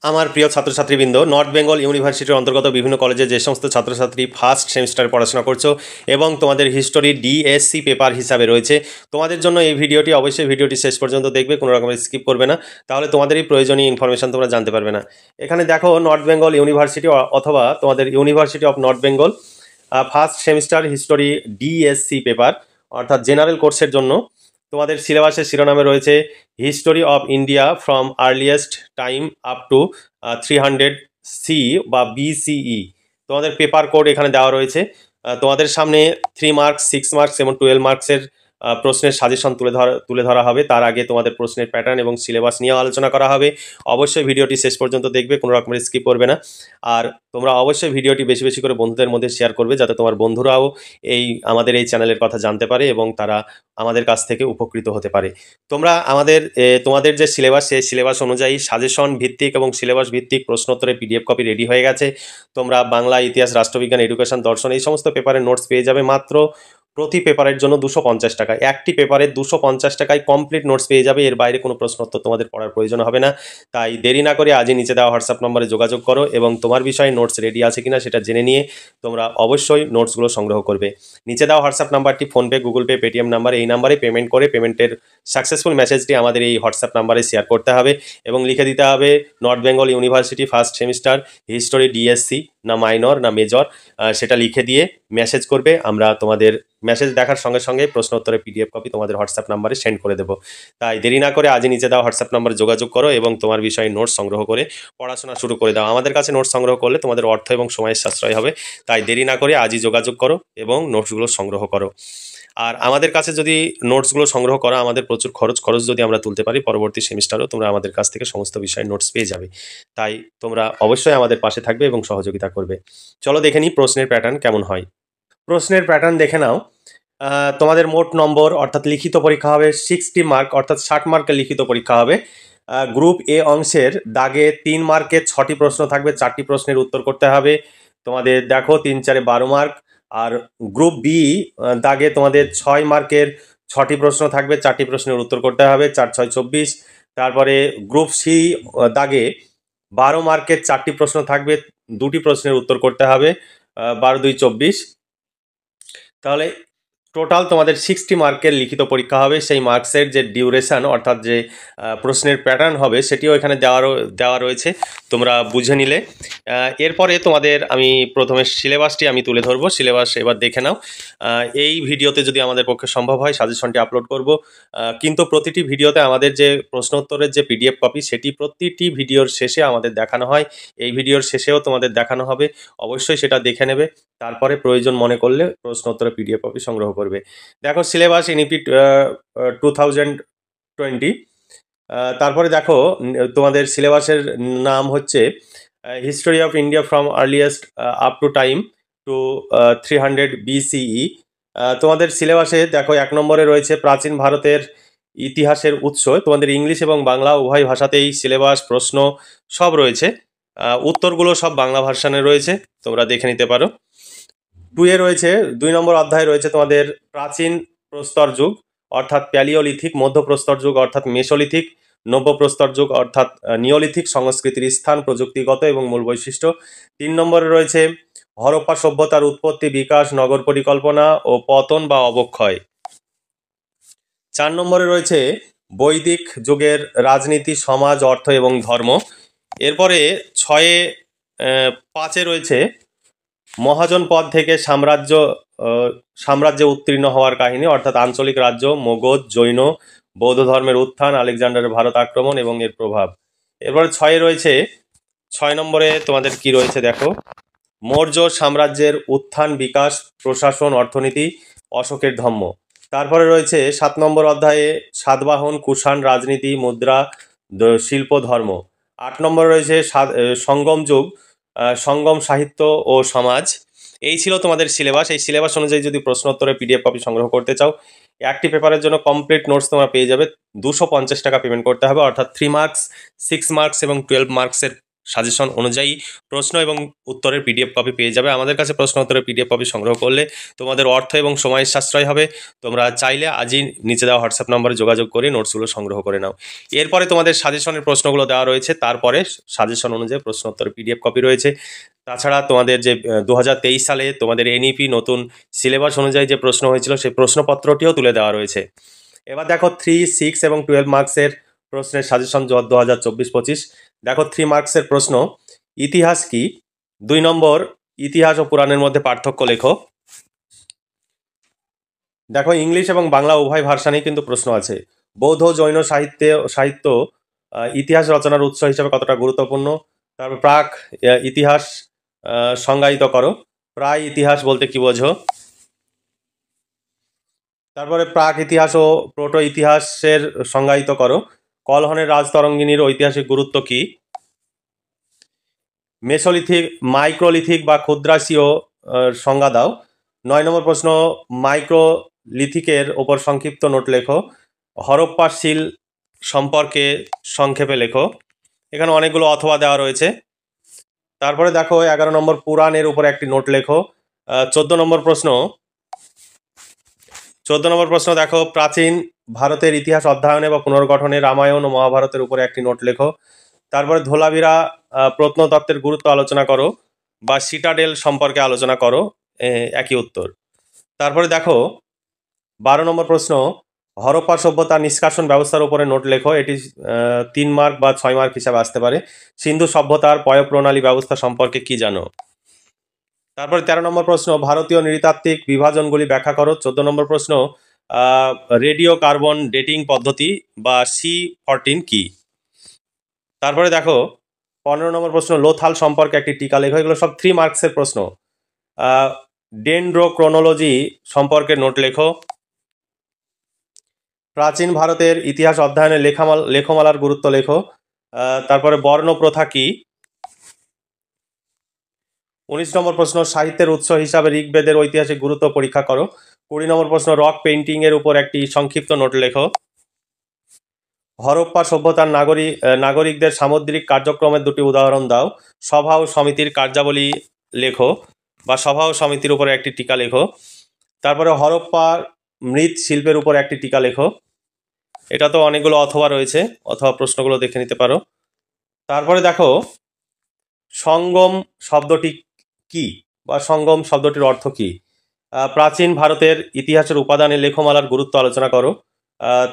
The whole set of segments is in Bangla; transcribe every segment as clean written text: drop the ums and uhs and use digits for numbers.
আমার প্রিয় ছাত্রছাত্রীবৃন্দ, নর্থ বেঙ্গল ইউনিভার্সিটির অন্তর্গত বিভিন্ন কলেজে যে সমস্ত ছাত্রছাত্রী ফার্স্ট সেমিস্টারে পড়াশোনা করছো এবং তোমাদের হিস্টোরি ডিএসসি পেপার হিসাবে রয়েছে, তোমাদের জন্য এই ভিডিওটি অবশ্যই ভিডিওটি শেষ পর্যন্ত দেখবে, কোনো রকমের স্কিপ করবে না, তাহলে তোমাদেরই প্রয়োজনীয় ইনফরমেশন তোমরা জানতে পারবে না। এখানে দেখো, নর্থ বেঙ্গল ইউনিভার্সিটি অথবা তোমাদের university of north Bengal first semester history DSC paper অর্থাৎ জেনারেল কোর্সের জন্য তোমাদের সিলেবাসের শিরোনামে রয়েছে history of India from earliest time up to 300 C বা বিসিই। তোমাদের পেপার কোড এখানে দেওয়া রয়েছে। তোমাদের সামনে 3 মার্কস, 6 মার্কস এবং 12 মার্কসের প্রশ্নের সাজেশন তুলে ধরা হবে। তার আগে তোমাদের প্রশ্নের প্যাটার্ন এবং সিলেবাস নিয়ে আলোচনা করা হবে। অবশ্যই ভিডিওটি শেষ পর্যন্ত দেখবে, কোনো রকমের স্কিপ করবে না। আর তোমরা অবশ্যই ভিডিওটি বেশি বেশি করে বন্ধুদের মধ্যে শেয়ার করবে, যাতে তোমার বন্ধুরাও আমাদের এই চ্যানেলের কথা জানতে পারে এবং তারা আমাদের কাছ থেকে উপকৃত হতে পারে। তোমরা তোমাদের যে সিলেবাস, সেই সিলেবাস অনুযায়ী সাজেশন ভিত্তিক এবং সিলেবাস ভিত্তিক প্রশ্নোত্তরের পিডিএফ কপি রেডি হয়ে গেছে। তোমরা বাংলা, ইতিহাস, রাষ্ট্রবিজ্ঞান, এডুকেশন, দর্শন এই সমস্ত পেপারের নোটস পেয়ে যাবে মাত্র প্রতি পেপারের জন্য 250 টাকা। একটি পেপারে 250 টাকায় কমপ্লিট নোটস পেয়ে যাবে। এর বাইরে কোনো প্রশ্নোত্তর তোমাদের পড়ার প্রয়োজন হবে না। তাই দেরি না করে আজই নিচে দেওয়া হোয়াটসঅ্যাপ নম্বরে যোগাযোগ করো এবং তোমার বিষয়ে নোটস রেডি আছে কিনা সেটা জেনে নিয়ে তোমরা অবশ্যই নোটসগুলো সংগ্রহ করবে। নিচে দেওয়া হোয়াটসঅ্যাপ নাম্বারটি PhonePe, Google pay, Paytm number, এই নাম্বারে পেমেন্ট করে পেমেন্টের সাকসেসফুল মেসেজটি আমাদের এই হোয়াটসঅ্যাপ নাম্বারে শেয়ার করতে হবে এবং লিখে দিতে হবে north Bengal university first semester history DSC, না মাইনর না মেজর, সেটা লিখে দিয়ে মেসেজ করবে। আমরা তোমাদের মেসেজ দেখার সঙ্গে সঙ্গে প্রশ্ন উত্তরের পিডিএফ কপি তোমাদের হোয়াটসঅ্যাপ নাম্বারে সেন্ড করে দেবো। তাই দেরি না করে আজই নিচে দেওয়া হোয়াটসঅ্যাপ নাম্বারে যোগাযোগ করো এবং তোমার বিষয়ে নোটস সংগ্রহ করে পড়াশোনা শুরু করে দাও। আমাদের কাছে নোটস সংগ্রহ করলে তোমাদের অর্থ এবং সময়ের সাশ্রয় হবে। তাই দেরি না করে আজই যোগাযোগ করো এবং নোটসগুলো সংগ্রহ করো। আর আমাদের কাছে যদি নোটসগুলো সংগ্রহ করা, আমাদের প্রচুর খরচ যদি আমরা তুলতে পারি, পরবর্তী সেমিস্টারও তোমরা আমাদের কাছ থেকে সমস্ত বিষয়ে নোটস পেয়ে যাবে। তাই তোমরা অবশ্যই আমাদের পাশে থাকবে এবং সহযোগিতা করবে। চলো দেখে নিই প্রশ্নের প্যাটার্ন কেমন হয়। প্রশ্নের প্যাটার্ন দেখে নাও। তোমাদের মোট নম্বর অর্থাৎ লিখিত পরীক্ষা হবে 60 মার্ক, অর্থাৎ 60 মার্কের লিখিত পরীক্ষা হবে। গ্রুপ এ অংশের দাগে 3 মার্কের 6টি প্রশ্ন থাকবে, 4টি প্রশ্নের উত্তর করতে হবে। তোমাদের দেখো 3 4 12 মার্ক। আর গ্রুপ বি দাগে তোমাদের 6 মার্কের 6টি প্রশ্ন থাকবে, 4টি প্রশ্নের উত্তর করতে হবে, 4 6 24। তারপরে গ্রুপ সি দাগে 12 মার্কের 4টি প্রশ্ন থাকবে, 2টি প্রশ্নের উত্তর করতে হবে, 12 2 24। তাহলে টোটাল তোমাদের 60 মার্কের লিখিত পরীক্ষা হবে। সেই মার্কসের যে ডিউরেশান অর্থাৎ যে প্রশ্নের প্যাটার্ন হবে সেটিও এখানে দেওয়া রয়েছে, তোমরা বুঝে নিলে। এরপরে তোমাদের আমি প্রথমে সিলেবাসটি আমি তুলে ধরবো। সিলেবাস এবার দেখে নাও। এই ভিডিওতে যদি আমাদের পক্ষে সম্ভব হয় সাজেশনটি আপলোড করব, কিন্তু প্রতিটি ভিডিওতে আমাদের যে প্রশ্নোত্তরের যে পিডিএফ কপি সেটি প্রতিটি ভিডিওর শেষে আমাদের দেখানো হয়। এই ভিডিওর শেষেও তোমাদের দেখানো হবে, অবশ্যই সেটা দেখে নেবে। তারপরে প্রয়োজন মনে করলে প্রশ্নোত্তরের পিডিএফ কপি সংগ্রহ করবে। দেখো সিলেবাস ইউনিট 2020। তারপরে দেখো তোমাদের সিলেবাসের নাম হচ্ছে history of India from earliest up to time to 300 BCE. তোমাদের সিলেবাসে দেখো 1 নম্বরে রয়েছে প্রাচীন ভারতের ইতিহাসের উৎস। তোমাদের ইংলিশ এবং বাংলা উভয় ভাষাতেই সিলেবাস, প্রশ্ন সব রয়েছে। উত্তরগুলো সব বাংলা ভার্সানে রয়েছে, তোমরা দেখে নিতে পারো। 2 এ রয়েছে 2 নম্বর অধ্যায়ে রয়েছে তোমাদের প্রাচীন প্রস্তর যুগ অর্থাৎ প্যালিওলিথিক, মধ্যপ্রস্তর যুগ অর্থাৎ মেসোলিথিক, নব্যপ্রস্তর যুগ অর্থাৎ নিওলিথিক সংস্কৃতির স্থান, প্রযুক্তিগত এবং মূল বৈশিষ্ট্য। 3 নম্বরে রয়েছে হরপ্পা সভ্যতার উৎপত্তি, বিকাশ, নগর পরিকল্পনা ও পতন বা অবক্ষয়। 4 নম্বরে রয়েছে বৈদিক যুগের রাজনীতি, সমাজ, অর্থ এবং ধর্ম। এরপরে 5 এ রয়েছে মহাজন পদ থেকে সাম্রাজ্যে উত্তীর্ণ হওয়ার কাহিনী অর্থাৎ আঞ্চলিক রাজ্য, মগধ, জৈন, বৌদ্ধ ধর্মের উত্থান, আলেকজান্ডারের ভারত আক্রমণ এবং এর প্রভাব। এরপরে 6 রয়েছে 6 নম্বরে তোমাদের কি রয়েছে দেখো, মৌর্য সাম্রাজ্যের উত্থান, বিকাশ, প্রশাসন, অর্থনীতি, অশোকের ধম্ম। তারপরে রয়েছে 7 নম্বর অধ্যায়ে সাতবাহন, কুষাণ, রাজনীতি, মুদ্রা, শিল্প, ধর্ম। 8 নম্বরে রয়েছে সঙ্গম যুগ, সঙ্গম, সাহিত্য ও সমাজ। এই ছিল তোমাদের সিলেবাস। এই সিলেবাস অনুযায়ী যদি প্রশ্নোত্তরের পিডিএফ কপি সংগ্রহ করতে চাও, একটি পেপারের জন্য কমপ্লিট নোটস তোমরা পেয়ে যাবে। 250 টাকা পেমেন্ট করতে হবে, অর্থাৎ 3 মার্কস, 6 মার্কস এবং 12 মার্কসের সাজেশন অনুযায়ী প্রশ্ন এবং উত্তরের পিডিএফ কপি পেয়ে যাবে। আমাদের কাছে প্রশ্ন উত্তরের পিডিএফ কপি সংগ্রহ করলে তোমাদের অর্থ এবং সময়ের সাশ্রয় হবে। তোমরা চাইলে আজই নিচে দেওয়া হোয়াটসঅ্যাপ নম্বরে যোগাযোগ করে নোটসগুলো সংগ্রহ করে নাও। এরপরে তোমাদের সাজেশনের প্রশ্নগুলো দেওয়া রয়েছে, তারপরে সাজেশন অনুযায়ী প্রশ্ন উত্তরের পিডিএফ কপি রয়েছে। তাছাড়া তোমাদের যে 2023 সালে তোমাদের এনইপি নতুন সিলেবাস অনুযায়ী যে প্রশ্ন হয়েছিল সেই প্রশ্নপত্রটিও তুলে দেওয়া রয়েছে। এবার দেখো 3, 6 এবং 12 মার্কসের প্রশ্নের সাজেশন 2024-25। দেখো 3 মার্কসের প্রশ্ন, ইতিহাস কি? 2 নম্বর, ইতিহাস ও পুরাণের মধ্যে পার্থক্য লেখো। দেখো ইংলিশ এবং বাংলা উভয় ভার্সানেই কিন্তু প্রশ্ন আছে। বৌদ্ধ জৈন সাহিত্য ইতিহাস রচনার উৎস হিসেবে কতটা গুরুত্বপূর্ণ? তারপর প্রাক ইতিহাস সংজ্ঞায়িত করো। প্রায় ইতিহাস বলতে কি বোঝো? তারপরে প্রাক ইতিহাস ও প্রোটো ইতিহাসের সংজ্ঞায়িত করো। কলহনের রাজতরঙ্গিনীর ঐতিহাসিক গুরুত্ব কি? মেসোলিথিক, মাইক্রোলিথিক বা ক্ষুদ্রাসীয় সংজ্ঞা দাও। 9 নম্বর প্রশ্ন, মাইক্রোলিথিকের ওপর সংক্ষিপ্ত নোট লেখো। হরপ্পা শিল সম্পর্কে সংক্ষেপে লেখো। এখানে অনেকগুলো অথবা দেওয়া রয়েছে। তারপরে দেখো 11 নম্বর, পুরাণের উপর একটি নোট লেখো। 14 নম্বর প্রশ্ন দেখো, প্রাচীন ভারতের ইতিহাস অধ্যয়নে বা পুনর্গঠনে রামায়ণ ও মহাভারতের উপরে একটি নোট লেখো। তারপরে ধোলাভিরা প্রত্নতত্ত্বের গুরুত্ব আলোচনা করো বা সিটাডেল সম্পর্কে আলোচনা করো, একই উত্তর। তারপরে দেখো 12 নম্বর প্রশ্ন, হরপ্পা সভ্যতা নিষ্কাশন ব্যবস্থার উপরে নোট লেখো। এটি 3 মার্ক বা 6 মার্ক হিসাবে আসতে পারে। সিন্ধু সভ্যতার পয়ঃপ্রণালী ব্যবস্থা সম্পর্কে কি জানো? তারপরে 13 নম্বর প্রশ্ন, ভারতীয় নৃতাত্ত্বিক বিভাজনগুলি ব্যাখ্যা করো। 14 নম্বর প্রশ্ন, রেডিও কার্বন ডেটিং পদ্ধতি বা C14 কি? তারপরে দেখো 15 নম্বর প্রশ্ন, লোথাল সম্পর্কে একটি টিকা লেখো। এগুলো সব 3 মার্কসের প্রশ্ন। ডেন্ড্রোক্রোনোলজি সম্পর্কে নোট লেখো। প্রাচীন ভারতের ইতিহাস অধ্যয়নে লেখমালার গুরুত্ব লেখো। তারপরে বর্ণ প্রথা কি? 19 নম্বর প্রশ্ন, সাহিত্যের উৎস হিসাবে ঋগ্বেদের ঐতিহাসিক গুরুত্ব পরীক্ষা করো। 20 নম্বর প্রশ্ন, রক পেইন্টিং এর উপর একটি সংক্ষিপ্ত নোট লেখো। হরপ্পা সভ্যতার নাগরিকদের সামুদ্রিক কার্যক্রমের 2টি উদাহরণ দাও। সভা ও সমিতির কার্যাবলী লেখো বা সভা ও সমিতির উপরে একটি টিকা লেখো। তারপরে হরপ্পা মৃৎ শিল্পের উপর একটি টিকা লেখো। এটা তো অনেকগুলো অথবা রয়েছে, অথবা প্রশ্নগুলো দেখে নিতে পারো। তারপরে দেখো সঙ্গম শব্দটি কি বা সঙ্গম শব্দটির অর্থ কি? প্রাচীন ভারতের ইতিহাসের উপাদানে লেখমালার গুরুত্ব আলোচনা করো।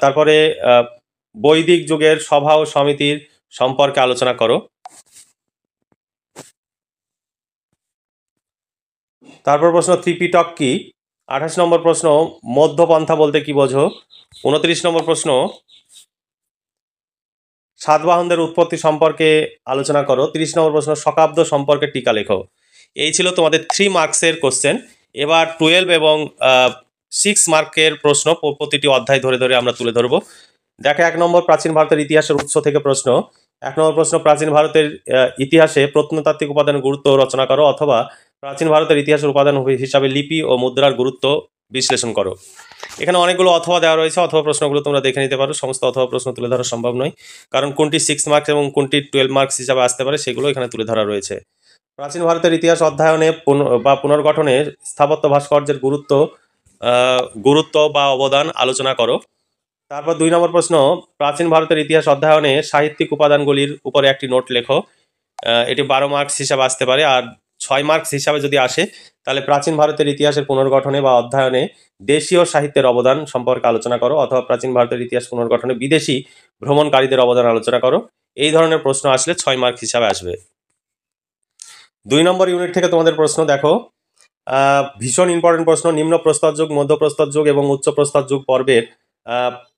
তারপরে বৈদিক যুগের সভা ও সমিতির সম্পর্কে আলোচনা করো। তারপর প্রশ্ন, ত্রিপিটক কি? 28 নম্বর প্রশ্ন, মধ্যপন্থা বলতে কি বোঝো? 29 নম্বর প্রশ্ন, সাতবাহনদের উৎপত্তি সম্পর্কে আলোচনা করো। 30 নম্বর প্রশ্ন, শকাব্দ সম্পর্কে টিকা লেখো। এই ছিল তোমাদের 3 মার্কসের কোশ্চেন। এবার 12 এবং 6 মার্কের প্রশ্ন প্রতিটি অধ্যায় ধরে ধরে আমরা তুলে ধরবো। দেখো 1 নম্বর, প্রাচীন ভারতের ইতিহাসের উৎস থেকে প্রশ্ন। 1 নম্বর প্রশ্ন, প্রাচীন ভারতের ইতিহাসে প্রত্নতাত্ত্বিক উপাদানের গুরুত্ব রচনা করো, অথবা প্রাচীন ভারতের ইতিহাসের উপাদান হিসাবে লিপি ও মুদ্রার গুরুত্ব বিশ্লেষণ করো। এখানে অনেকগুলো অথবা দেওয়া রয়েছে, অথবা প্রশ্নগুলো তোমরা দেখে নিতে পারো। সমস্ত অথবা প্রশ্ন তুলে ধরা সম্ভব নয়, কারণ কোনটি 6 মার্কস এবং কোনটি 12 মার্কস হিসাবে আসতে পারে সেগুলো এখানে তুলে ধরা রয়েছে। প্রাচীন ভারতের ইতিহাস অধ্যয়নে বা পুনর্গঠনে স্থাপত্য ভাস্কর্যের গুরুত্ব বা অবদান আলোচনা করো। তারপর 2 নম্বর প্রশ্ন, প্রাচীন ভারতের ইতিহাস অধ্যয়নে সাহিত্যিক উপাদানগুলির উপরে একটি নোট লেখো। এটি 12 মার্কস হিসাবে আসতে পারে। আর 6 মার্কস হিসাবে যদি আসে তাহলে প্রাচীন ভারতের ইতিহাসের পুনর্গঠনে বা অধ্যয়নে দেশীয় সাহিত্যের অবদান সম্পর্কে আলোচনা করো, অথবা প্রাচীন ভারতের ইতিহাস পুনর্গঠনে বিদেশি ভ্রমণকারীদের অবদান আলোচনা করো। এই ধরনের প্রশ্ন আসলে 6 মার্ক হিসাবে আসবে। 2 নম্বর ইউনিট থেকে তোমাদের প্রশ্ন দেখো, ভীষণ ইম্পর্টেন্ট প্রশ্ন। নিম্ন প্রস্তর যুগ, মধ্য প্রস্তর যুগ এবং উচ্চ প্রস্তর যুগ পর্বের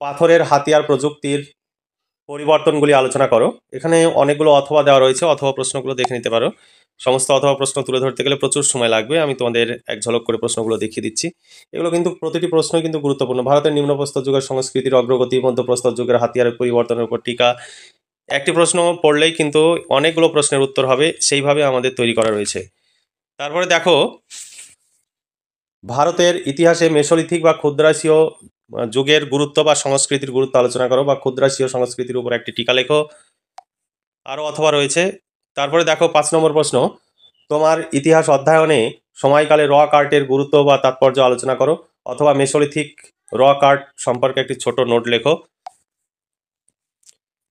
পাথরের হাতিয়ার প্রযুক্তির পরিবর্তনগুলি আলোচনা করো। এখানে অনেকগুলো অথবা দেওয়া রয়েছে, অথবা প্রশ্নগুলো দেখে নিতে পারো। সমস্ত অথবা প্রশ্ন তুলে ধরতে গেলে প্রচুর সময় লাগবে, আমি তোমাদের এক ঝলক করে প্রশ্নগুলো দেখিয়ে দিচ্ছি। এগুলো কিন্তু প্রতিটি প্রশ্নই কিন্তু গুরুত্বপূর্ণ। ভারতের নিম্ন প্রস্তর যুগের সংস্কৃতির অগ্রগতি, মধ্য প্রস্তর যুগের হাতিয়ারের পরিবর্তনের উপর টিকা। একটি প্রশ্ন পড়লেই কিন্তু অনেকগুলো প্রশ্নের উত্তর হবে, সেইভাবে আমাদের তৈরি করা রয়েছে। তারপরে দেখো, ভারতের ইতিহাসে মেসোলিথিক বা ক্ষুদ্রাসীয় যুগের গুরুত্ব বা সংস্কৃতির গুরুত্ব আলোচনা করো, বা ক্ষুদ্রাসীয় সংস্কৃতির উপর একটি টিকা লেখো। আরও অথবা রয়েছে, তারপরে দেখো 5 নম্বর প্রশ্ন, তোমার ইতিহাস অধ্যয়নে সময়কালে রক আর্টের গুরুত্ব বা তাৎপর্য আলোচনা করো, অথবা মেসোলিথিক রক আর্ট সম্পর্কে একটি ছোট নোট লেখো।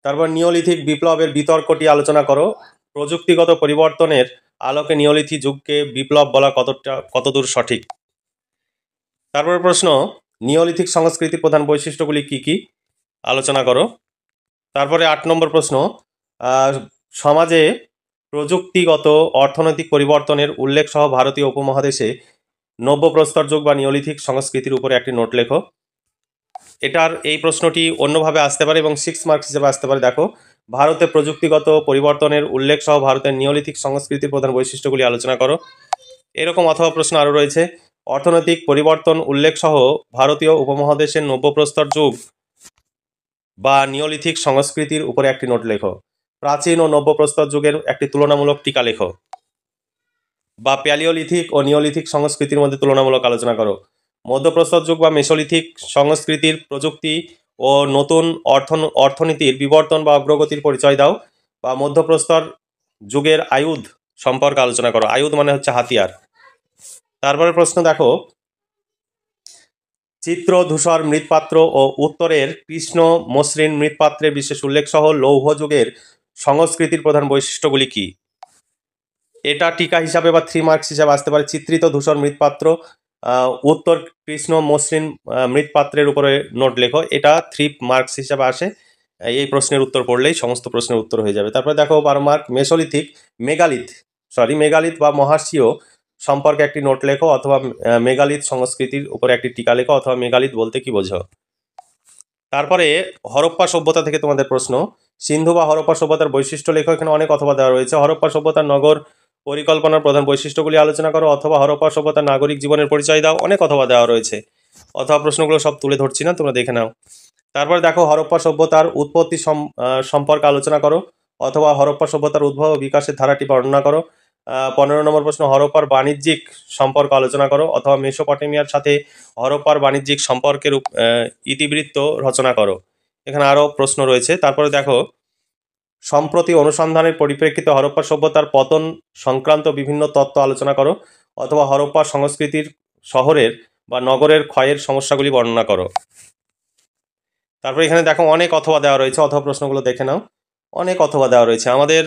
তারপর নিওলিথিক বিপ্লবের বিতর্কটি আলোচনা করো, প্রযুক্তিগত পরিবর্তনের আলোকে নিওলিথিক যুগকে বিপ্লব বলা কতদূর সঠিক। তারপর প্রশ্ন, নিওলিথিক সংস্কৃতির প্রধান বৈশিষ্ট্যগুলি কি কি আলোচনা করো। তারপরে 8 নম্বর প্রশ্ন, সমাজে প্রযুক্তিগত অর্থনৈতিক পরিবর্তনের উল্লেখ সহ ভারতীয় উপমহাদেশে নব্যপ্রস্তর যুগ বা নিওলিথিক সংস্কৃতির উপরে একটি নোট লেখো। এটার এই প্রশ্নটি অন্যভাবে আসতে পারে এবং 6 মার্কস হিসেবে আসতে পারে। দেখো, ভারতে প্রযুক্তিগত পরিবর্তনের উল্লেখ সহ ভারতের নিওলিথিক সংস্কৃতির প্রধান বৈশিষ্ট্যগুলি আলোচনা করো। এরকম অথবা প্রশ্ন আরও রয়েছে, অর্থনৈতিক পরিবর্তন উল্লেখ সহ ভারতীয় উপমহাদেশের নব্যপ্রস্তর যুগ বা নিওলিথিক সংস্কৃতির উপরে একটি নোট লেখো। প্রাচীন ও নব্যপ্রস্তর যুগের একটি তুলনামূলক টিকা লেখো, বা প্যালিওলিথিক ও নিওলিথিক সংস্কৃতির মধ্যে তুলনামূলক আলোচনা করো। মধ্যপ্রস্তর যুগ বা মেসোলিথিক সংস্কৃতির প্রযুক্তি ও নতুন অর্থনীতির বিবর্তন বা অগ্রগতির পরিচয় দাও, বা মধ্যপ্রস্তর যুগের আয়ুধ সম্পর্কে আলোচনা করো। আয়ুধ মানে হচ্ছে হাতিয়ার। তারপরে প্রশ্ন দেখো, চিত্র ধূসর মৃৎপাত্র ও উত্তরের কৃষ্ণ মসৃণ মৃৎপাত্রের বিশেষ উল্লেখ সহ লৌহ যুগের সংস্কৃতির প্রধান বৈশিষ্ট্যগুলি কি। এটা টিকা হিসাবে বা 3 মার্কস হিসাবে আসতে পারে। চিত্রিত ধূসর মৃৎপাত্র, উত্তর কৃষ্ণ মসৃণ মৃৎপাত্রের উপরে নোট লেখো। এটা 3 মার্কস হিসাবে আসে। এই প্রশ্নের উত্তর পড়লেই সমস্ত প্রশ্নের উত্তর হয়ে যাবে। তারপরে দেখো 12 মার্ক, মেসোলিথিক মেগালিথ বা মহাশীয় সম্পর্কে একটি নোট লেখো, অথবা মেগালিথ সংস্কৃতির উপরে একটি টিকা লেখো, অথবা মেগালিথ বলতে কি বোঝো। তারপরে হরপ্পা সভ্যতা থেকে তোমাদের প্রশ্ন, সিন্ধু বা হরপ্পা সভ্যতার বৈশিষ্ট্য লেখো। এখানে অনেক অথবা দেওয়া রয়েছে। হরপ্পা সভ্যতার নগর পরিকল্পনার প্রধান বৈশিষ্ট্যগুলি আলোচনা করো, অথবা হরপ্পা সভ্যতার নাগরিক জীবনের পরিচয় দাও। অনেক অথবা দেওয়া রয়েছে। অথবা প্রশ্নগুলো সব তুলে ধরছি না, তোমরা দেখে নাও। তারপরে দেখো, হরপ্পা সভ্যতার উৎপত্তি সম্পর্কে আলোচনা করো, অথবা হরপ্পা সভ্যতার উদ্ভব ও বিকাশের ধারাটি বর্ণনা করো। 15 নম্বর প্রশ্ন, হরপ্পার বাণিজ্যিক সম্পর্ক আলোচনা করো, অথবা মেসোপটেমিয়ার সাথে হরপ্পার বাণিজ্যিক সম্পর্কের ইতিবৃত্ত রচনা করো। এখানে আরও প্রশ্ন রয়েছে। তারপরে দেখো, সম্প্রতি অনুসন্ধানের পরিপ্রেক্ষিতে হরপ্পা সভ্যতার পতন সংক্রান্ত বিভিন্ন তত্ত্ব আলোচনা করো, অথবা হরপ্পা সংস্কৃতির শহরের বা নগরের ক্ষয়ের সমস্যাগুলি বর্ণনা করো। তারপরে এখানে দেখো অনেক অথবা দেওয়া রয়েছে। অথবা প্রশ্নগুলো দেখে নাও, অনেক অথবা দেওয়া রয়েছে। আমাদের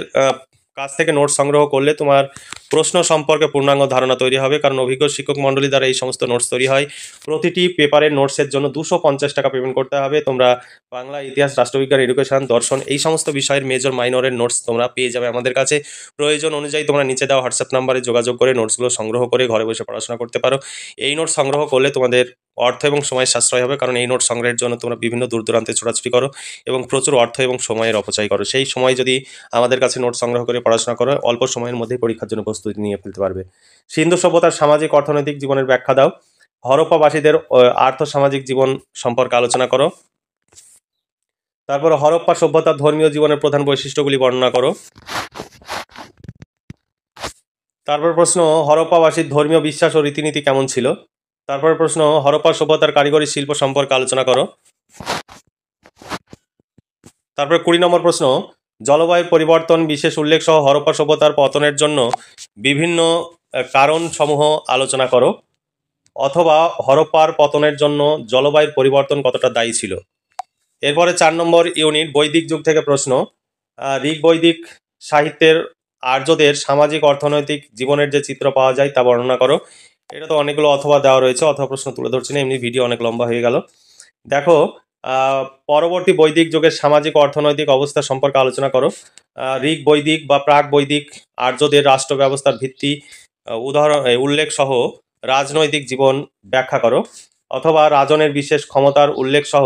কাছ থেকে নোটস সংগ্রহ করলে তোমার প্রশ্ন সম্পর্কে পূর্ণাঙ্গ ধারণা তৈরি হবে, কারণ অভিজ্ঞ শিক্ষক মণ্ডলী দ্বারা এই সমস্ত নোটস তৈরি হয়। প্রতিটি পেপারের নোটসের জন্য 250 টাকা পেমেন্ট করতে হবে। তোমরা বাংলা, ইতিহাস, রাষ্ট্রবিজ্ঞান, এডুকেশন, দর্শন এই সমস্ত বিষয়ের মেজর মাইনরের নোটস তোমরা পেয়ে যাবে আমাদের কাছে। প্রয়োজন অনুযায়ী তোমরা নিচে দেওয়া হোয়াটসঅ্যাপ নাম্বারে যোগাযোগ করে নোটসগুলো সংগ্রহ করে ঘরে বসে পড়াশোনা করতে পারো। এই নোটস সংগ্রহ করলে তোমাদের অর্থ এবং সময় সাশ্রয় হবে, কারণ এই নোট সংগ্রহের জন্য তোমরা বিভিন্ন দূর দূরান্তে ছোটাছুটি করো এবং প্রচুর অর্থ এবং সময়ের অপচয় করো। সেই সময় যদি আমাদের কাছে নোট সংগ্রহ করে পড়াশোনা করো, অল্প সময়ের মধ্যেই পরীক্ষার জন্য প্রস্তুতি নিয়ে ফেলতে পারবে। সিন্ধু সভ্যতার সামাজিক অর্থনৈতিক জীবনের ব্যাখ্যা দাও। হরপ্পাবাসীদের আর্থ সামাজিক জীবন সম্পর্কে আলোচনা করো। তারপর হরপ্পা সভ্যতার ধর্মীয় জীবনের প্রধান বৈশিষ্ট্যগুলি বর্ণনা করো। তারপর প্রশ্ন, হরপ্পাবাসীর ধর্মীয় বিশ্বাস ও রীতিনীতি কেমন ছিল। তারপর প্রশ্ন, হরপ্পা সভ্যতার কারিগরি শিল্প সম্পর্কে আলোচনা করো। তারপরে 20 নম্বর প্রশ্ন, জলবায়ু পরিবর্তন বিশেষ উল্লেখ সহ হরপ্পা সভ্যতার পতনের জন্য বিভিন্ন কারণ সমূহ আলোচনা করো, অথবা হরপ্পার পতনের জন্য জলবায়ুর পরিবর্তন কতটা দায়ী ছিল। এরপরে 4 নম্বর ইউনিট, বৈদিক যুগ থেকে প্রশ্ন, ঋগ বৈদিক সাহিত্যের আর্যদের সামাজিক অর্থনৈতিক জীবনের যে চিত্র পাওয়া যায় তা বর্ণনা করো। এটা তো অনেকগুলো অথবা দেওয়া রয়েছে। অথবা প্রশ্ন তুলে ধরছি না, এমনি ভিডিও অনেক লম্বা হয়ে গেল। দেখো, পরবর্তী বৈদিক যুগের সামাজিক অর্থনৈতিক অবস্থা সম্পর্কে আলোচনা করো। ঋগ বৈদিক বা প্রাক বৈদিক আর্যদের রাষ্ট্র ব্যবস্থার ভিত্তি উল্লেখ সহ রাজনৈতিক জীবন ব্যাখ্যা করো, অথবা রাজনের বিশেষ ক্ষমতার উল্লেখ সহ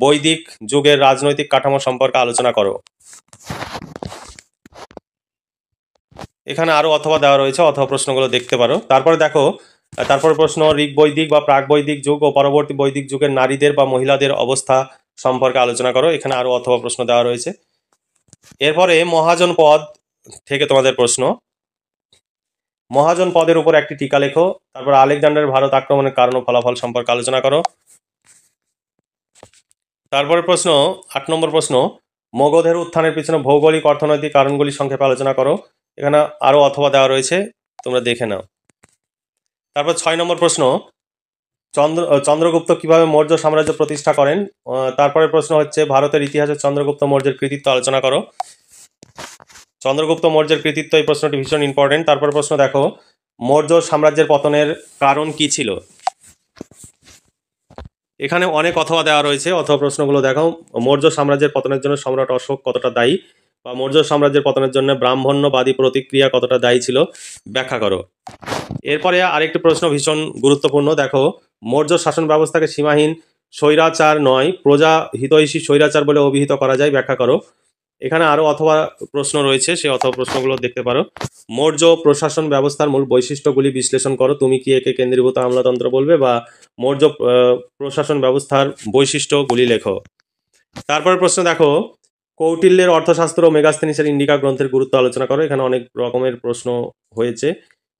বৈদিক যুগের রাজনৈতিক কাঠামো সম্পর্কে আলোচনা করো। এখানে আরো অথবা দেওয়া রয়েছে, অথবা প্রশ্নগুলো দেখতে পারো। তারপরে দেখো, তারপর প্রশ্ন, ঋগ বৈদিক বা প্রাক বৈদিক যুগ ও পরবর্তী বৈদিক যুগের নারীদের বা মহিলাদের অবস্থা সম্পর্কে আলোচনা করো। এখানে আরো অথবা প্রশ্ন দেওয়া রয়েছে। এরপরে মহাজন পদ থেকে তোমাদের প্রশ্ন, মহাজন পদের উপর একটি টিকা লেখো। তারপর আলেকজান্ডারের ভারত আক্রমণের কারণ ও ফলাফল সম্পর্কে আলোচনা করো। তারপরে প্রশ্ন 8 নম্বর প্রশ্ন, মগধের উত্থানের পিছনে ভৌগোলিক অর্থনৈতিক কারণগুলি সংক্ষেপে আলোচনা করো। এখানে আরও অথবা দেওয়া রয়েছে, তোমরা দেখে নাও। তারপর 6 নম্বর প্রশ্ন, চন্দ্রগুপ্ত কিভাবে মৌর্য সাম্রাজ্য প্রতিষ্ঠা করেন। তারপরে প্রশ্ন হচ্ছে ভারতের ইতিহাসে চন্দ্রগুপ্ত মৌর্যের কৃতিত্ব আলোচনা করো। চন্দ্রগুপ্ত মৌর্যের কৃতিত্ব, এই প্রশ্নটি ভীষণ ইম্পর্টেন্ট। তারপর প্রশ্ন দেখো, মৌর্য সাম্রাজ্যের পতনের কারণ কি ছিল। এখানে অনেক অথবা দেওয়া রয়েছে, অথবা প্রশ্নগুলো দেখো। মৌর্য সাম্রাজ্যের পতনের জন্য সম্রাট অশোক কতটা দায়ী, বা মৌর্য সাম্রাজ্যের পতনের জন্য ব্রাহ্মণ্যবাদী প্রতিক্রিয়া কতটা দায়ী ছিল, ব্যাখ্যা করো। এরপরে আরেকটি প্রশ্ন ভীষণ গুরুত্বপূর্ণ, দেখো মৌর্য শাসন ব্যবস্থাকে সীমাহীন স্বৈরাচার নয় প্রজা হিতৈষী স্বৈরাচার বলে অভিহিত করা যায়, ব্যাখ্যা করো। এখানে আরও অথবা প্রশ্ন রয়েছে, সেই অথবা প্রশ্নগুলো দেখতে পারো। মৌর্য প্রশাসন ব্যবস্থার মূল বৈশিষ্ট্যগুলি বিশ্লেষণ করো। তুমি কি একে কেন্দ্রীভূত আমলাতন্ত্র বলবে, বা মৌর্য প্রশাসন ব্যবস্থার বৈশিষ্ট্যগুলি লেখো। তারপরে প্রশ্ন দেখো, কৌটিল্যের অর্থশাস্ত্র ও মেগাস্থেনিসের ইন্ডিকা গ্রন্থের গুরুত্ব আলোচনা করো। এখানে অনেক রকমের প্রশ্ন হয়েছে,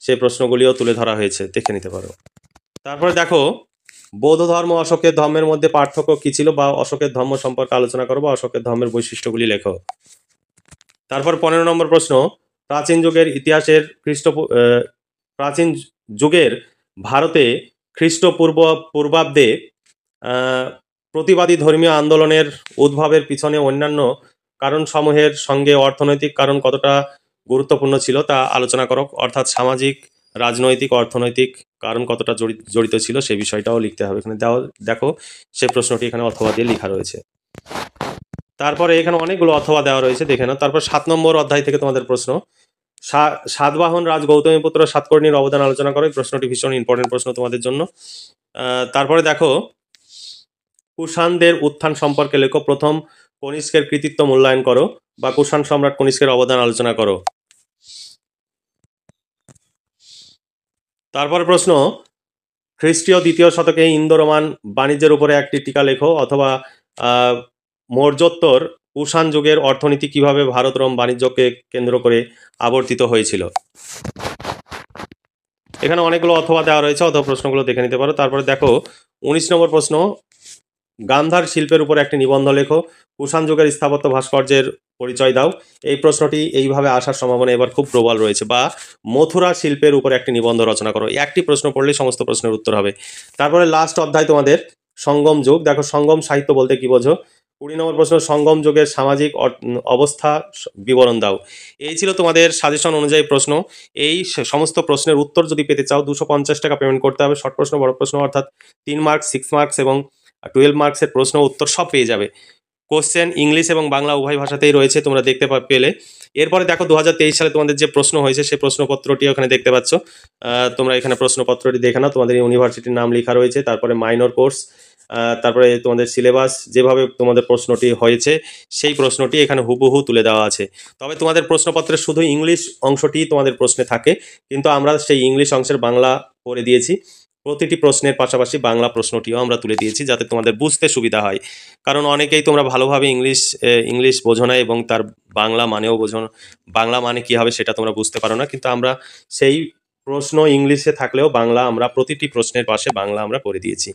সেই প্রশ্নগুলিও তুলে ধরা হয়েছে, দেখে নিতে পারো। তারপরে দেখো, বৌদ্ধ ধর্ম অশোকের ধর্মের মধ্যে পার্থক্য কী ছিল, বা অশোকের ধর্ম সম্পর্কে আলোচনা করো, বা অশোকের ধর্মের বৈশিষ্ট্যগুলি লেখো। তারপর 15 নম্বর প্রশ্ন, প্রাচীন যুগের ইতিহাসের প্রাচীন যুগের ভারতে খ্রিস্টপূর্বাব্দে প্রতিবাদী ধর্মীয় আন্দোলনের উদ্ভবের পিছনে অন্যান্য কারণসমূহের সঙ্গে অর্থনৈতিক কারণ কতটা গুরুত্বপূর্ণ ছিল তা আলোচনা করো। অর্থাৎ সামাজিক, রাজনৈতিক, অর্থনৈতিক কারণ কতটা জড়িত ছিল সেই বিষয়টাও লিখতে হবে। এখানে দেখো সে প্রশ্নটি এখানে অথবা দিয়ে লেখা রয়েছে। তারপরে এখানে অনেকগুলো অথবা দেওয়া রয়েছে, দেখে নাও। তারপর 7 নম্বর অধ্যায় থেকে তোমাদের প্রশ্ন, সাতবাহন রাজ গৌতমীপুত্র সাতকর্ণীর অবদান আলোচনা করো। এই প্রশ্নটি ভীষণ ইম্পর্টেন্ট প্রশ্ন তোমাদের জন্য। তারপরে দেখো, কুষাণদের উত্থান সম্পর্কে লেখো। প্রথম কনিষ্কের কৃতিত্ব মূল্যায়ন করো, বা কুষাণ সম্রাট কনিষ্কের অবদান আলোচনা করো। তারপরে প্রশ্ন, খ্রিস্টীয় 2য় শতকে ইন্দো রোমান বাণিজ্যের উপরে একটি টিকা লেখো, অথবা মৌর্যোত্তর কুষাণ যুগের অর্থনীতি কিভাবে ভারত রোম বাণিজ্যকে কেন্দ্র করে আবর্তিত হয়েছিল। এখানে অনেকগুলো অথবা দেওয়া রয়েছে, অথবা প্রশ্নগুলো দেখে নিতে পারো। তারপরে দেখো 19 নম্বর প্রশ্ন, গান্ধার শিল্পের উপর একটি নিবন্ধ লেখো। কুষাণ যুগের স্থাপত্য ভাস্কর্যের পরিচয় দাও। এই প্রশ্নটি এইভাবে আসার সম্ভাবনা এবার খুব প্রবল রয়েছে। বা মথুরা শিল্পের উপর একটি নিবন্ধ রচনা করো। একটি প্রশ্ন পড়লেই সমস্ত প্রশ্নের উত্তর হবে। তারপরে লাস্ট অধ্যায় তোমাদের সঙ্গম যুগ। দেখো সঙ্গম সাহিত্য বলতে কি বোঝো। 20 নম্বর প্রশ্ন, সঙ্গম যুগের সামাজিক অবস্থা বিবরণ দাও। এই ছিল তোমাদের সাজেশন অনুযায়ী প্রশ্ন। এই সমস্ত প্রশ্নের উত্তর যদি পেতে চাও 250 টাকা পেমেন্ট করতে হবে। শর্ট প্রশ্ন, বড় প্রশ্ন অর্থাৎ 3 মার্কস, 6 মার্কস এবং 12 মার্কসের প্রশ্ন উত্তর সব পেয়ে যাবে। কোশ্চেন ইংলিশ এবং বাংলা উভয় ভাষাতেই রয়েছে, তোমরা দেখতে পেলে। এরপরে দেখো 2023 সালে তোমাদের যে প্রশ্ন হয়েছে সেই প্রশ্নপত্রটি ওখানে দেখতে পাচ্ছ। তোমরা এখানে প্রশ্নপত্রটি দেখে নাও। তোমাদের ইউনিভার্সিটির নাম লেখা রয়েছে, তারপরে মাইনর কোর্স, তারপরে তোমাদের সিলেবাস, যেভাবে তোমাদের প্রশ্নটি হয়েছে সেই প্রশ্নটি এখানে হুবহু তুলে দেওয়া আছে। তবে তোমাদের প্রশ্নপত্রের শুধু ইংলিশ অংশটি তোমাদের প্রশ্নে থাকে, কিন্তু আমরা সেই ইংলিশ অংশের বাংলা করে দিয়েছি। প্রতিটি প্রশ্নের পাশাপাশি বাংলা প্রশ্নটিও আমরা তুলে দিয়েছি, যাতে তোমাদের বুঝতে সুবিধা হয়। কারণ অনেকেই তোমরা ভালোভাবে ইংলিশ বোঝো না, এবং তার বাংলা মানেও বোঝো না। বাংলা মানে কী হবে সেটা তোমরা বুঝতে পারো না, কিন্তু আমরা সেই প্রশ্ন ইংলিশে থাকলেও বাংলা আমরা প্রতিটি প্রশ্নের পাশে বাংলা আমরা করে দিয়েছি।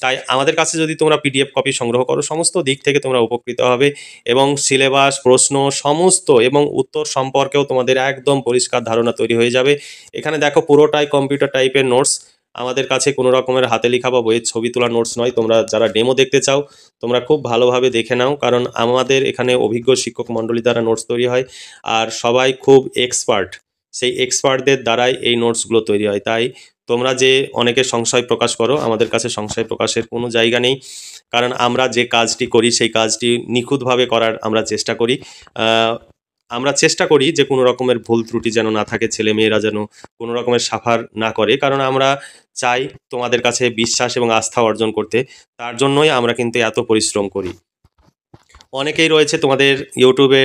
তাই আমাদের কাছে যদি তোমরা PDF কপি সংগ্রহ করো, সমস্ত দিক থেকে তোমরা উপকৃত হবে, এবং সিলেবাস, প্রশ্ন সমস্ত এবং উত্তর সম্পর্কেও তোমাদের একদম পরিষ্কার ধারণা তৈরি হয়ে যাবে। এখানে দেখো পুরোটাই কম্পিউটার টাইপের নোটস। আমাদের কাছে কোনো রকমের হাতে লেখা বা বইয়ের ছবি তোলা নোটস নয়। তোমরা যারা ডেমো দেখতে চাও তোমরা খুব ভালোভাবে দেখে নাও, কারণ আমাদের এখানে অভিজ্ঞ শিক্ষক মণ্ডলী দ্বারা নোটস তৈরি হয়, আর সবাই খুব এক্সপার্ট। সেই এক্সপার্টদের দ্বারাই এই নোটসগুলো তৈরি হয়। তাই তোমরা যে অনেকে সংশয় প্রকাশ করো, আমাদের কাছে সংশয় প্রকাশের কোনো জায়গা নেই, কারণ আমরা যে কাজটি করি সেই কাজটি নিখুঁতভাবে করার আমরা চেষ্টা করি। আমরা চেষ্টা করি যে কোনো রকমের ভুল ত্রুটি যেন না থাকে, ছেলে মেয়েরা যেন কোনো রকমের সাফার না করে, কারণ আমরা চাই তোমাদের কাছে বিশ্বাস এবং আস্থা অর্জন করতে। তার জন্যই আমরা কিন্তু এত পরিশ্রম করি। অনেকেই রয়েছে তোমাদের ইউটিউবে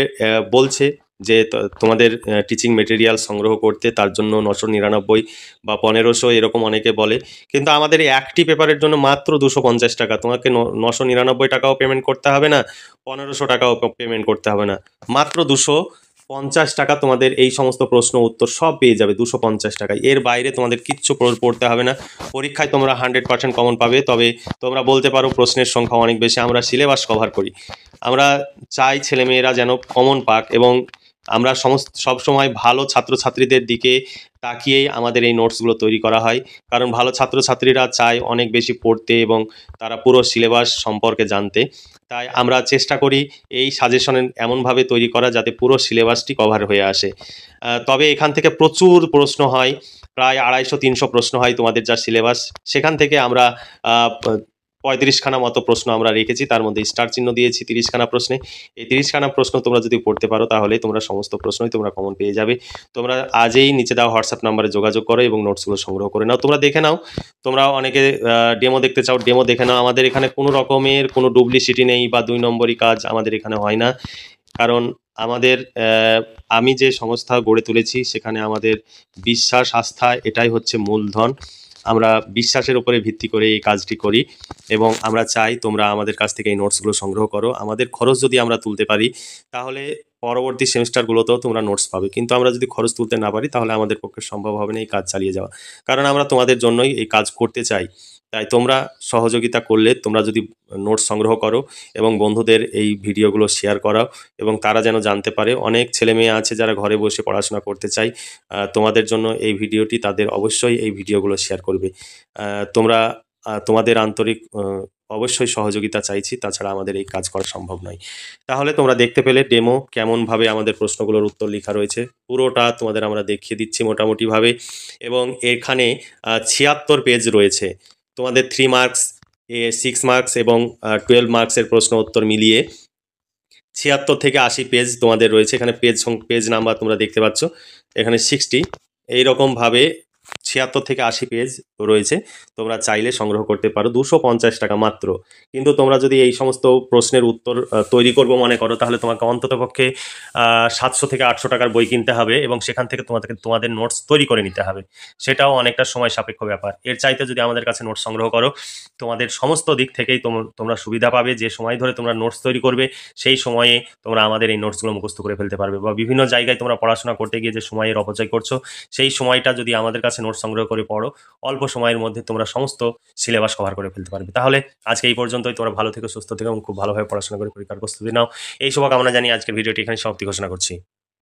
বলছে যে তোমাদের টিচিং মেটেরিয়াল সংগ্রহ করতে, তার জন্য 999 বা 1500 এরকম অনেকে বলে, কিন্তু আমাদের এই একটি পেপারের জন্য মাত্র 250 টাকা। তোমাকে 999 টাকাও পেমেন্ট করতে হবে না, 1500 টাকাও পেমেন্ট করতে হবে না, মাত্র 250 টাকা তোমাদের এই সমস্ত প্রশ্ন উত্তর সব পেয়ে যাবে 250 টাকায়। এর বাইরে তোমাদের কিচ্ছু পড়তে হবে না। পরীক্ষায় তোমরা 100% কমন পাবে। তবে তোমরা বলতে পারো প্রশ্নের সংখ্যা অনেক বেশি, আমরা সিলেবাস কভার করি। আমরা চাই ছেলেমেয়েরা যেন কমন পাক, এবং আমরা সবসময় ভালো ছাত্রছাত্রীদের দিকে তাকিয়েই আমাদের এই নোটসগুলো তৈরি করা হয়। কারণ ভালো ছাত্রছাত্রীরা চায় অনেক বেশি পড়তে এবং তারা পুরো সিলেবাস সম্পর্কে জানতে। তাই আমরা চেষ্টা করি এই সাজেশনের এমনভাবে তৈরি করা যাতে পুরো সিলেবাসটি কভার হয়ে আসে। তবে এখান থেকে প্রচুর প্রশ্ন হয়, প্রায় 250-300 প্রশ্ন হয় তোমাদের যা সিলেবাস, সেখান থেকে আমরা 35খানা মতো প্রশ্ন আমরা রেখেছি, তার মধ্যে স্টার চিহ্ন দিয়েছি 30খানা প্রশ্নে। এই 30খানা প্রশ্ন তোমরা যদি পড়তে পারো তাহলে তোমরা সমস্ত প্রশ্নই তোমরা কমন পেয়ে যাবে। তোমরা আজই নিচে দেওয়া হোয়াটসঅ্যাপ নাম্বারে যোগাযোগ করো এবং নোটসগুলো সংগ্রহ করে নাও। তোমরা দেখে নাও, তোমরা অনেকে ডেমো দেখতে চাও, ডেমো দেখে নাও। আমাদের এখানে কোনো রকমের কোনো ডুপ্লিসিটি নেই বা 2 নম্বরই কাজ আমাদের এখানে হয় না। কারণ আমাদের আমি যে সংস্থা গড়ে তুলেছি সেখানে আমাদের বিশ্বাস, আস্থা এটাই হচ্ছে মূলধন। আমরা বিশ্বাসের উপরে ভিত্তি করে এই কাজটি করি এবং আমরা চাই তোমরা আমাদের কাছ থেকে এই নোটসগুলো সংগ্রহ করো। আমাদের খরচ যদি আমরা তুলতে পারি তাহলে পরবর্তী সেমিস্টারগুলোতেও তোমরা নোটস পাবে, কিন্তু আমরা যদি খরচ তুলতে না পারি তাহলে আমাদের পক্ষে সম্ভব হবে না এই কাজ চালিয়ে যাওয়া। কারণ আমরা তোমাদের জন্যই এই কাজ করতে চাই। তাই তোমরা সহযোগিতা করলে, তোমরা যদি নোটস সংগ্রহ করো এবং বন্ধুদের এই ভিডিওগুলো শেয়ার করাও এবং তারা যেন জানতে পারে। অনেক ছেলেমেয়ে আছে যারা ঘরে বসে পড়াশোনা করতে চায়, তোমাদের জন্য এই ভিডিওটি, তাদের অবশ্যই এই ভিডিওগুলো শেয়ার করবে। তোমরা তোমাদের আন্তরিক অবশ্যই সহযোগিতা চাইছি, তাছাড়া আমাদের এই কাজ করা সম্ভব নয়। তাহলে তোমরা দেখতে পেলে ডেমো কেমনভাবে আমাদের প্রশ্নগুলোর উত্তর লেখা রয়েছে, পুরোটা তোমাদের আমরা দেখিয়ে দিচ্ছি মোটামুটিভাবে। এবং এখানে 76 পেজ রয়েছে। তোমাদের 3 মার্কস, 6 মার্কস এবং 12 মার্কসের প্রশ্ন উত্তর মিলিয়ে 76 থেকে 80 পেজ তোমাদের রয়েছে। এখানে পেজ নাম্বার তোমরা দেখতে পাচ্ছ, এখানে 60, এইরকমভাবে 76 থেকে 80 পেজ রয়েছে। তোমরা চাইলে সংগ্রহ করতে পারো 250 টাকা মাত্র। কিন্তু তোমরা যদি এই সমস্ত প্রশ্নের উত্তর তৈরি করবো মনে করো, তাহলে তোমাকে অন্ততপক্ষে 700 থেকে 800 টাকার বই কিনতে হবে এবং সেখান থেকে তোমাদের নোটস তৈরি করে নিতে হবে। সেটাও অনেকটা সময় সাপেক্ষ ব্যাপার। এর চাইতে যদি আমাদের কাছে নোটস সংগ্রহ করো, তোমাদের সমস্ত দিক থেকেই তোমরা সুবিধা পাবে। যে সময় ধরে তোমরা নোটস তৈরি করবে সেই সময়ে তোমরা আমাদের এই নোটসগুলো মুখস্থ করে ফেলতে পারবে। বা বিভিন্ন জায়গায় তোমরা পড়াশোনা করতে গিয়ে যে সময়ের অপচয় করছো, সেই সময়টা যদি আমাদের কাছে নোটস সংগ্রহ করে পড়ো, অল্প সময়ের মধ্যে তোমরা সমস্ত সিলেবাস কভার করে ফেলতে পারবে। তাহলে আজকে এই পর্যন্তই। তোমরা ভালো থেকো, সুস্থ থেকো এবং খুব ভালোভাবে পড়াশোনা করে পরীক্ষার প্রস্তুতি নাও। এই শুভকামনা জানিয়ে আজকের ভিডিওটি এখানে সমাপ্তি ঘোষণা করছি।